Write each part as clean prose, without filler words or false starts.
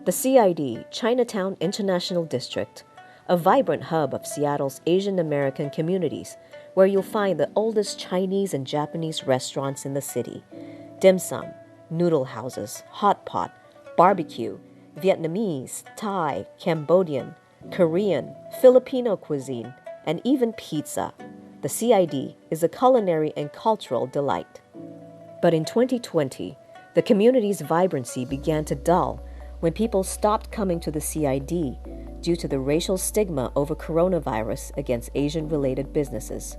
The CID, Chinatown International District, a vibrant hub of Seattle's Asian American communities, where you'll find the oldest Chinese and Japanese restaurants in the city, dim sum, noodle houses, hot pot, barbecue, Vietnamese, Thai, Cambodian, Korean, Filipino cuisine, and even pizza. The CID is a culinary and cultural delight. But in 2020, the community's vibrancy began to dull when people stopped coming to the CID due to the racial stigma over coronavirus against Asian-related businesses.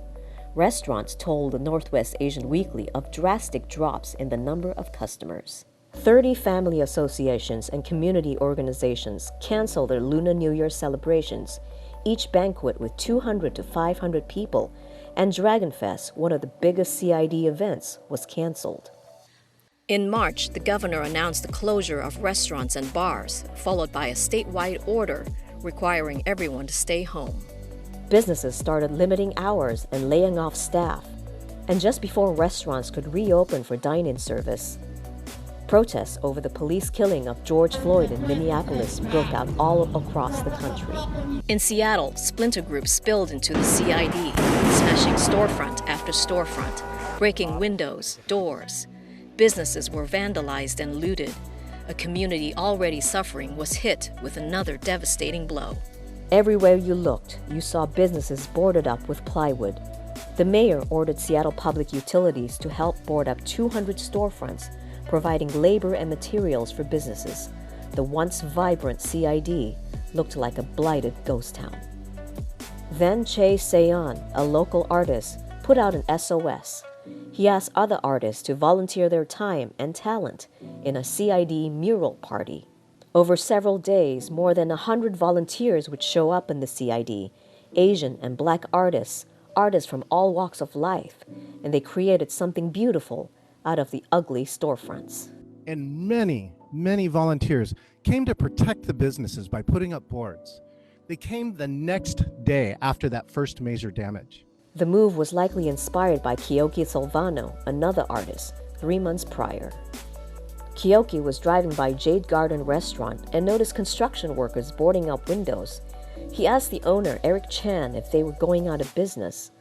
Restaurants told the Northwest Asian Weekly of drastic drops in the number of customers. 30 family associations and community organizations canceled their Lunar New Year celebrations, each banquet with 200 to 500 people, and Dragon Fest, one of the biggest CID events, was canceled. In March, the governor announced the closure of restaurants and bars, followed by a statewide order requiring everyone to stay home. Businesses started limiting hours and laying off staff, and just before restaurants could reopen for dine-in service, protests over the police killing of George Floyd in Minneapolis broke out all across the country. In Seattle, splinter groups spilled into the CID, smashing storefront after storefront, breaking windows, doors. Businesses were vandalized and looted. A community already suffering was hit with another devastating blow. Everywhere you looked, you saw businesses boarded up with plywood. The mayor ordered Seattle Public Utilities to help board up 200 storefronts, providing labor and materials for businesses. The once vibrant CID looked like a blighted ghost town. Then Che Seon, a local artist, put out an SOS. He asked other artists to volunteer their time and talent in a CID mural party. Over several days, more than 100 volunteers would show up in the CID, Asian and Black artists, artists from all walks of life, and they created something beautiful out of the ugly storefronts. And many volunteers came to protect the businesses by putting up boards. They came the next day after that first major damage. The move was likely inspired by Kioki Solvano, another artist, 3 months prior. Kioki was driving by Jade Garden restaurant and noticed construction workers boarding up windows. He asked the owner, Eric Chan, if they were going out of business,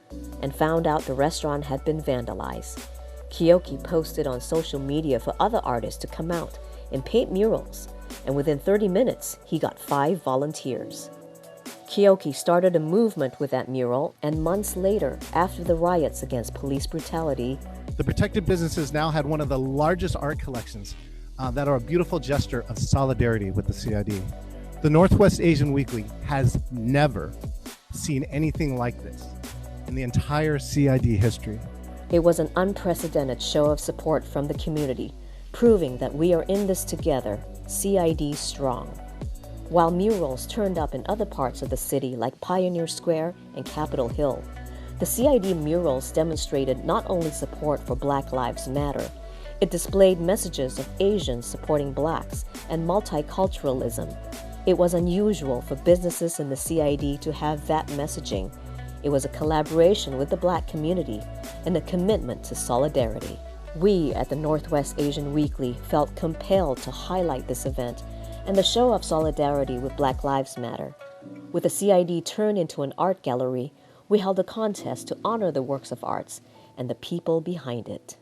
and found out the restaurant had been vandalized. Kioki posted on social media for other artists to come out and paint murals, and within 30 minutes, he got 5 volunteers. Kioki started a movement with that mural, and months later, after the riots against police brutality, the protected businesses now had one of the largest art collections that are a beautiful gesture of solidarity with the CID. The Northwest Asian Weekly has never seen anything like this in the entire CID history. It was an unprecedented show of support from the community, proving that we are in this together, CID strong. While murals turned up in other parts of the city like Pioneer Square and Capitol Hill, the CID murals demonstrated not only support for Black Lives Matter, it displayed messages of Asians supporting Blacks and multiculturalism. It was unusual for businesses in the CID to have that messaging. It was a collaboration with the Black community and a commitment to solidarity. We at the Northwest Asian Weekly felt compelled to highlight this event and the show of solidarity with Black Lives Matter. With the CID turned into an art gallery, we held a contest to honor the works of arts and the people behind it.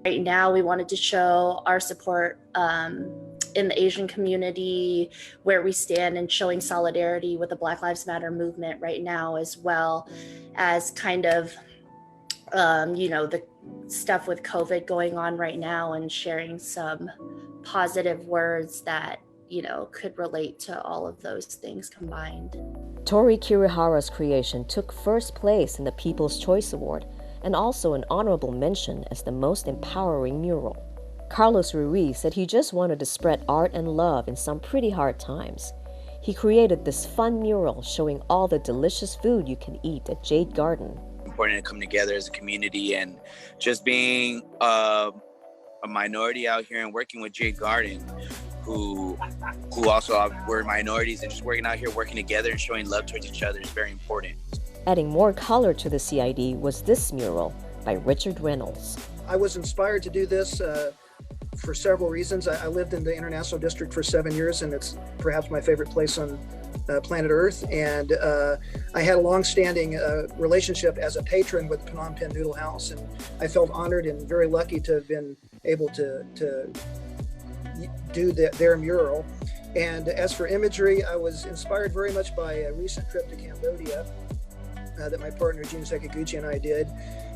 Right now, we wanted to show our support in the Asian community, where we stand, and showing solidarity with the Black Lives Matter movement right now, as well as kind of, the stuff with COVID going on right now, and sharing some positive words that could relate to all of those things combined. Tori Kirihara's creation took first place in the People's Choice Award and also an honorable mention as the most empowering mural. Carlos Ruiz said he just wanted to spread art and love in some pretty hard times. He created this fun mural showing all the delicious food you can eat at Jade Garden. Important to come together as a community, and just being a minority out here and working with Jade Garden, who also were minorities, and just working out here, working together and showing love towards each other is very important. Adding more color to the CID was this mural by Richard Reynolds. I was inspired to do this for several reasons. I lived in the International District for 7 years, and it's perhaps my favorite place on planet Earth. And I had a long-standing relationship as a patron with Phnom Penh Noodle House, and I felt honored and very lucky to have been able to do their mural. And as for imagery, I was inspired very much by a recent trip to Cambodia that my partner Gene Sekiguchi and I did.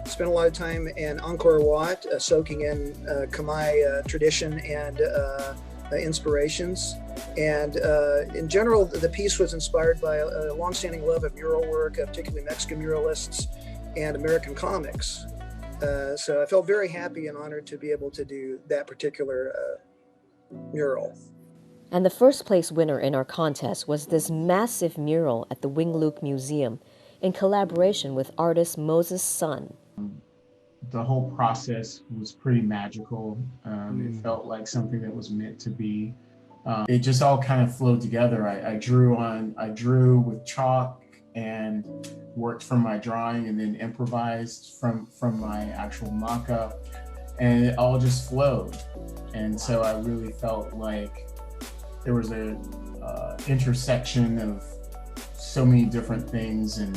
Spent a lot of time in Angkor Wat, soaking in Khmer tradition and inspirations. And in general, the piece was inspired by a longstanding love of mural work, particularly Mexican muralists and American comics. So I felt very happy and honored to be able to do that particular mural. And the first place winner in our contest was this massive mural at the Wing Luk Museum in collaboration with artist Moses Sun. The whole process was pretty magical. It felt like something that was meant to be. It just all kind of flowed together. I drew with chalk and worked from my drawing, and then improvised from my actual mock-up, and it all just flowed. And so I really felt like there was a intersection of so many different things, and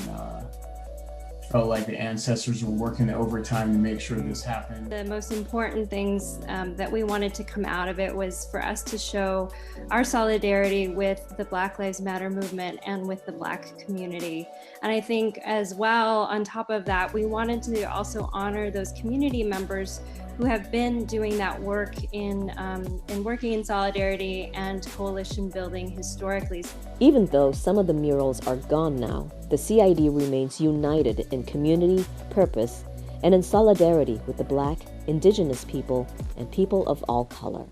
felt like the ancestors were working overtime to make sure this happened. The most important things that we wanted to come out of it was for us to show our solidarity with the Black Lives Matter movement and with the Black community. And I think as well, on top of that, we wanted to also honor those community members who have been doing that work in working in solidarity and coalition building historically. Even though some of the murals are gone now, the CID remains united in community, purpose, and in solidarity with the Black, Indigenous people, and people of all color.